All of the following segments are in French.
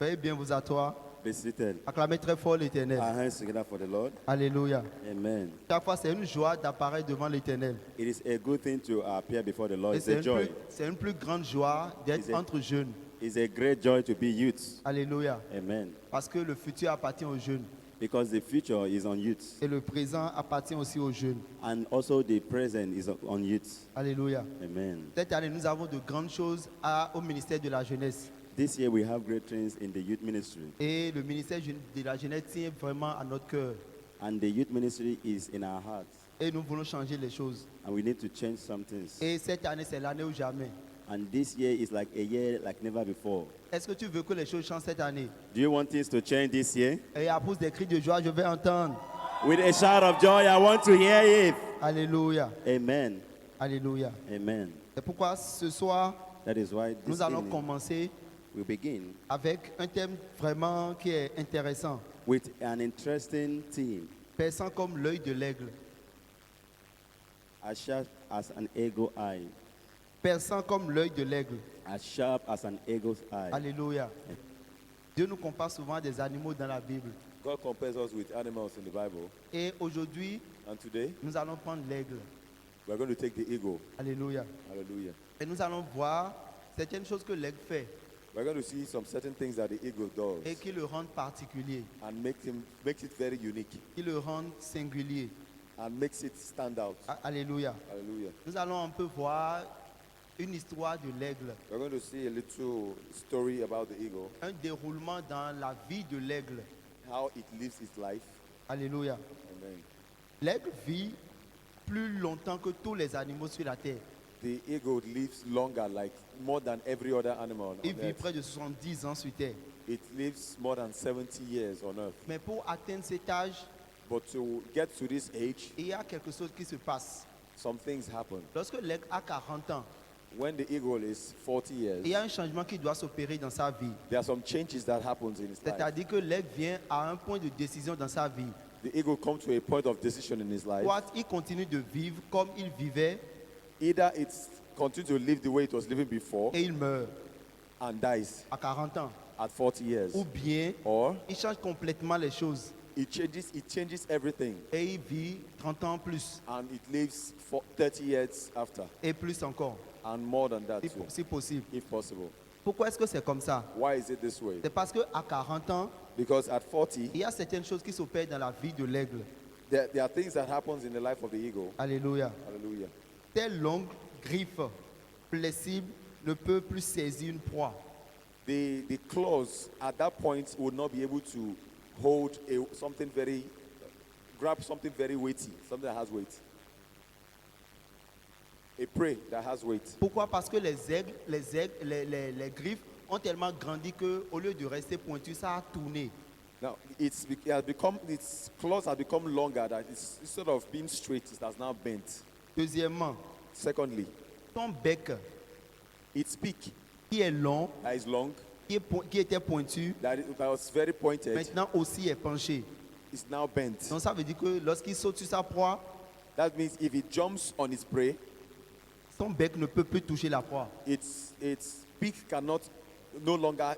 Veuillez bien vous asseoir. Be seated. Acclamez très fort l'Éternel. Our hands together for the Lord. Alléluia. Amen. Chaque fois, c'est une joie d'apparaître devant l'Éternel. It is a good thing to appear before the Lord. Et It's a joy. c'est une plus grande joie d'être It's a- entre jeunes. It's a great joy to be youth. Alléluia. Amen. Parce que le futur appartient aux jeunes. Because the future is on youth. Et le présent appartient aussi aux jeunes. And also the present is on youth. Alléluia. Amen. Cette année, nous avons de grandes choses au ministère de la jeunesse. This year we have great things in the youth ministry. Et le ministère de la jeunesse tient vraiment à notre cœur. And the youth ministry is in our hearts. Et nous voulons changer les choses. And we need to change some things. Et cette année, c'est l'année ou jamais. And this year is like a year like never before. Est-ce que tu veux que les choses changent cette année? Do you want things to change this year? Et à cause des cris de joie, je vais entendre. With a shout of joy, I want to hear it. Alléluia. Amen. Alléluia. Amen. C'est pourquoi ce soir, That is why this nous allons evening commencer we begin avec un thème vraiment qui est intéressant. with an interesting theme, Perçant comme l'œil de l'aigle. as sharp as an eagle eye. Perçant comme l'œil de l'aigle. As sharp as an eagle's eye. Alléluia. Dieu nous compare souvent à des animaux dans la Bible. God compares us with animals in the Bible. Et aujourd'hui, And today, nous allons prendre l'aigle. we're going to take the eagle. Alléluia. Hallelujah. Et nous allons voir certaines choses que l'aigle fait We're going to see some certain things that the eagle does et qui le rendent particulier, and makes it very unique qui le rendent singulier. and makes it stand out. Alléluia. Hallelujah. Nous allons un peu voir une histoire de l'aigle, We're going to see a little story about the eagle, un déroulement dans la vie de l'aigle. how it lives its life. Alléluia. Amen. L'aigle vit plus longtemps que tous les animaux sur la terre. The eagle lives longer, like more than every other animal on Il vit earth. près de 70 ans sur terre. It lives more than 70 years on earth. Mais pour atteindre cet âge, But to get to this age, il y a quelque chose qui se passe. some things happen. Lorsque l'aigle a 40 ans, When the eagle is 40 years, il y a un changement qui doit s'opérer dans sa vie. there are some changes that happens in his life. C'est-à-dire que l'aigle vient à un point de décision dans sa vie. The eagle comes to a point of decision in his life. Soit il continue de vivre comme il vivait Either it continues to live the way it was living before et il meurt and dies à 40 ans. at 40 years, Ou bien or il change complètement les choses it changes everything et il vit 30 ans plus and it lives for 30 years after et plus encore, and more than that too, si possible. if possible. Pourquoi est-ce que c'est comme ça? Why is it this way? C'est parce qu'à 40 ans, Because at 40, il y a certaines choses qui s'opèrent dans la vie de l'aigle. there are things that happens in the life of the eagle. Alléluia. Hallelujah. Telle longue griffe flexible ne peut plus saisir une proie. The claws at that point would not be able to hold grab something very weighty, something that has weight. A prey that has weight. Pourquoi? Parce que les griffes ont tellement grandi qu'au lieu de rester pointu, ça a tourné. Now its claws have become longer. That it's, instead of being straight, it has now bent. Deuxièmement, Secondly, ton bec its beak qui est long, that is long, qui était pointu, that was very pointed, maintenant aussi est penché. is now bent. Donc ça veut dire que lorsqu'il saute sur sa proie, That means if it jumps on its prey, son bec ne peut plus toucher la proie. its beak cannot no longer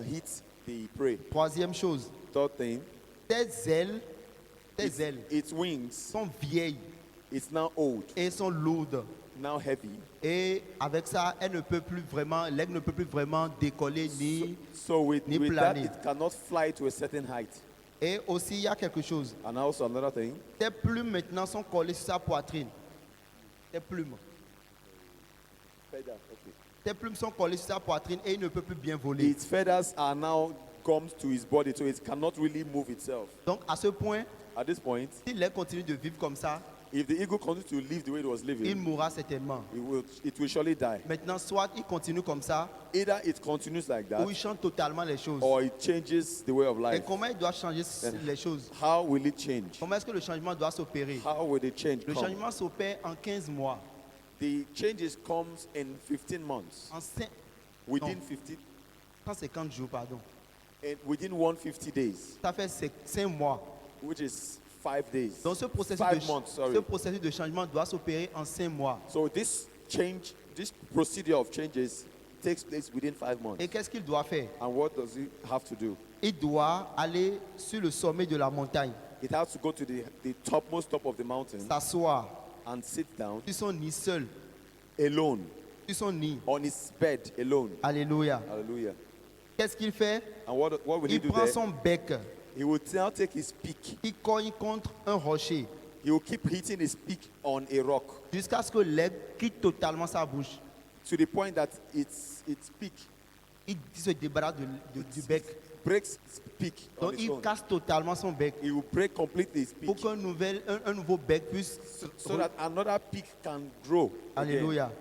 hit the prey. Troisième chose, Third thing, tes ailes its wings, sont vieilles it's now old, et sont lourdes. now heavy. Et avec ça, l'aigle ne peut plus vraiment décoller ni. So with that, planer. it cannot fly to a certain height. Et aussi, il y a quelque chose. And also another thing, Tes plumes maintenant sont collées sur sa poitrine. Tes plumes. Tes plumes sont collées sur sa poitrine et il ne peut plus bien voler. its feathers are now gums to his body, so it cannot really move itself. Donc à ce point, At this point, si l'aigle continue de vivre comme ça, if the eagle continues to live the way it was il living, mourra certainement. it will surely die. Maintenant, soit il continue comme ça, Either it continues like that, ou il change totalement les choses. or it changes the way of Et life. comment il doit changer les choses? How will it change? Comment est-ce que le changement doit s'opérer? How will the change Le come? changement s'opère en 15 mois. The changes comes in 15 months. En Within Non. 150 jours, pardon. within 150 days, Ça fait 5 mois. which is 5 days. Donc ce processus, 5 months, sorry. ce processus de changement doit s'opérer en 5 mois. So this procedure of changes takes place within 5 months. Et qu'est-ce qu'il doit faire? And what does he have to do? Il doit aller sur le sommet de la montagne, It has to go to the topmost top of the mountain s'asseoir and sit down sur son nid seul, alone, sur son nid. on his bed alone. Alléluia. Hallelujah. Qu'est-ce qu'il fait? And what will he Il do prend there? son bec, He will now take his pick. il cogne contre un rocher He will keep hitting his pick on a rock jusqu'à ce que l'aigle quitte totalement sa bouche. to the point that its pick Il se débarrasse du bec. breaks its pick on Donc its il own. casse totalement son bec He will break completely his pour pick qu'un nouveau bec puisse... so that another pick can grow. again. Alléluia.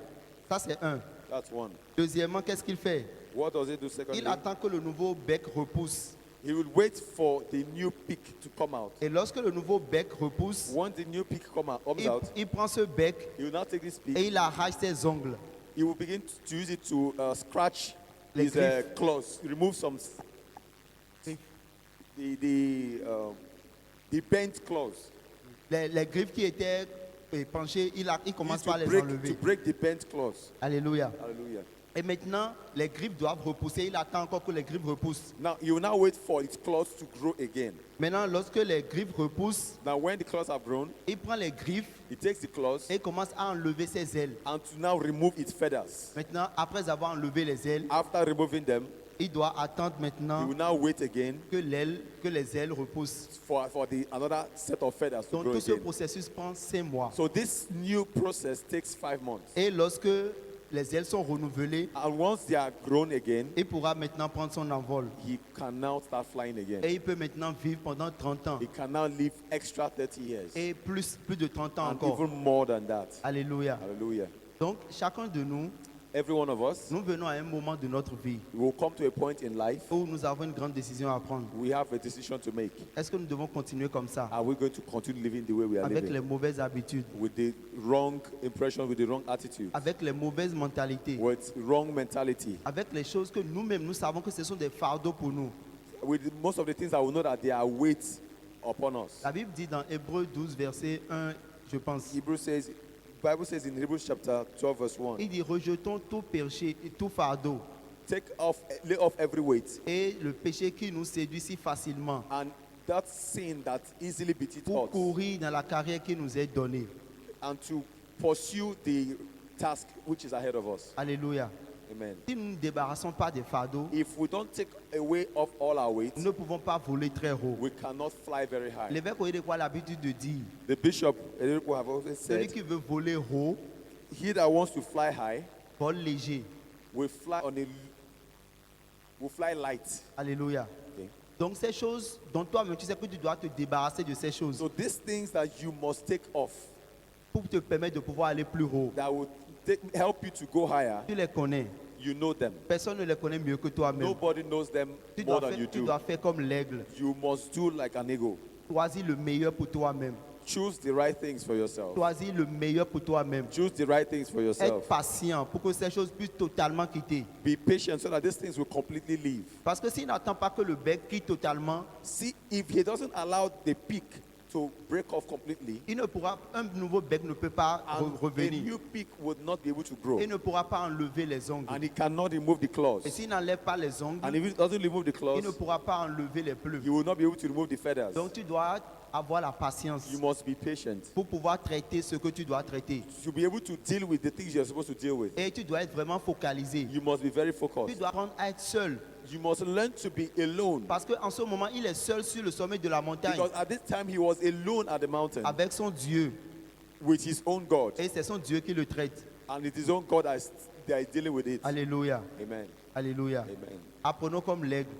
Ça c'est un. That's one. Deuxièmement, qu'est-ce qu'il fait? What does he do secondly? Il attend que le nouveau bec repousse. He will wait for the new pick to come out. Et lorsque le nouveau bec repousse, Once the new pick comes il, out, il prend ce bec he will now take this et pick. il arrache ses ongles. He will begin to use it to scratch Les his griffes. claws, remove some the bent claws. Les griffes qui étaient penchées, il commence par To les break, enlever. to break the bent claws. Alléluia. Hallelujah. Et maintenant, les griffes doivent repousser. Il attend encore que les griffes repoussent. Now he will now wait for its claws to grow again. Maintenant, lorsque les griffes repoussent, Now when the claws have grown, il prend les griffes he takes the claws et commence à enlever ses ailes. and to now remove its feathers. Maintenant, après avoir enlevé les ailes, After removing them, il doit attendre he maintenant will now wait again que les ailes repoussent. for another set of feathers to Donc grow tout ce again. processus prend 5 mois. So this new process takes 5 months. Et lorsque les ailes sont renouvelées, And once they are grown again, il pourra maintenant prendre son envol. he can now start flying again. Et il peut maintenant vivre pendant 30 ans. He can now live extra 30 years. Et plus de 30 ans And encore. even more than that. Alléluia. Hallelujah. Donc chacun de nous, Every one of us, nous venons à un moment de notre vie we will come to a point in life où nous avons une grande décision à prendre. we have a decision to make. Est-ce que nous devons continuer comme ça, Are we going to continue living the way we are avec les living? mauvaises habitudes, With the wrong impression, with the wrong attitude, avec les mauvaises mentalités, with wrong mentality, avec les choses que nous-mêmes, nous savons que ce sont des fardeaux pour nous. with most of the things that we know that they are weights upon us. La Bible dit dans Hébreux 12, verset 1, je pense, Bible says in Hebrews chapter 12 verse 1, il dit rejetons tout péché et tout fardeau lay off every weight et le péché qui nous séduit si facilement and that sin that easily beats pour us, courir dans la carrière qui nous est donnée. and to pursue the task which is ahead of us. Alléluia. Amen. Si nous ne nous débarrassons pas des fardeaux, If we don't take away off all our weight, nous ne pouvons pas voler très haut. we cannot fly very high. L'évêque Oyedepo a l'habitude de dire, The bishop Ederico have always celui said, qui veut voler haut, he that wants to fly high vole léger. will fly light. Alléluia. Okay. Donc ces choses dont toi-même tu sais que tu dois te débarrasser de ces choses So these things that you must take off pour te permettre de pouvoir aller plus haut. that will help you to go higher, Tu les connais. you know them. Personne ne les connaît mieux que toi-même. Nobody knows them Tu more dois, than you faire, tu do. dois faire comme l'aigle. You must do like an eagle. Choisis le meilleur pour toi-même. Choose the right things for yourself. Choisis le meilleur pour toi-même. Choose the right things for Être yourself. patient pour que ces choses puissent totalement quitter. Be patient so that these things will completely leave. Parce que s'il n'attend pas que le bec quitte totalement, See, if he doesn't allow the peak to break off completely, il ne pourra, un nouveau bec ne peut pas and a revenir. new peak would not be able to grow. Il ne pourra pas enlever les ongles. And he cannot remove the claws. Et s'il n'enlève pas les ongles, And if he doesn't remove the claws, il ne pourra pas enlever les plumes. he will not be able to remove the feathers. Donc tu dois avoir la patience You must be patient pour pouvoir traiter ce que tu dois traiter. to be able to deal with the things you're supposed to deal with. Et tu dois être vraiment focalisé. You must be very Tu focused. dois apprendre à être seul. You must learn to be alone. Parce qu'en ce moment, il est seul sur le sommet de la montagne Because at this time he was alone at the mountain avec son Dieu. with his own God. Et c'est son Dieu qui le traite. And it is his own God that is dealing with it. Alléluia. Amen. Alléluia. Amen. Apprenons comme l'aigle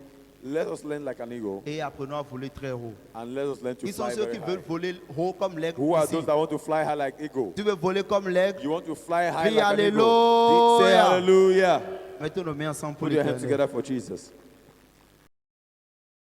Let us learn like an eagle et apprenons à voler très haut. and let us learn to Qui sont fly ceux very qui veulent high. voler haut comme l'aigle Who are ici? those that want to fly high like eagle? Tu veux voler comme l'aigle? You want to fly high Crie like an eagle? Say Alléluia. hallelujah. Mettons nos mains ensemble pour Put your hands l'Éternel. together for Jesus.